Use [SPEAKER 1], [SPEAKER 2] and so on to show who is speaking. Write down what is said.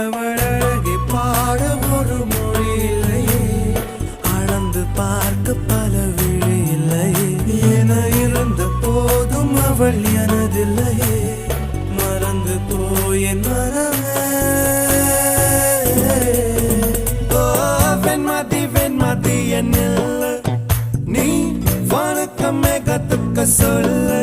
[SPEAKER 1] அவள் அழகை பாட ஒரு மொழி இல்லையே, அளந்து பார்க்க பல விழி இல்லையே, என இருந்த போதும் அவள் எனதில்லையே, மறந்து போய் என் மனமே. ஓ வெண்மதி வெண்மதி என்னில் நீ வணக்கமே கத்துக்க சொல்ல,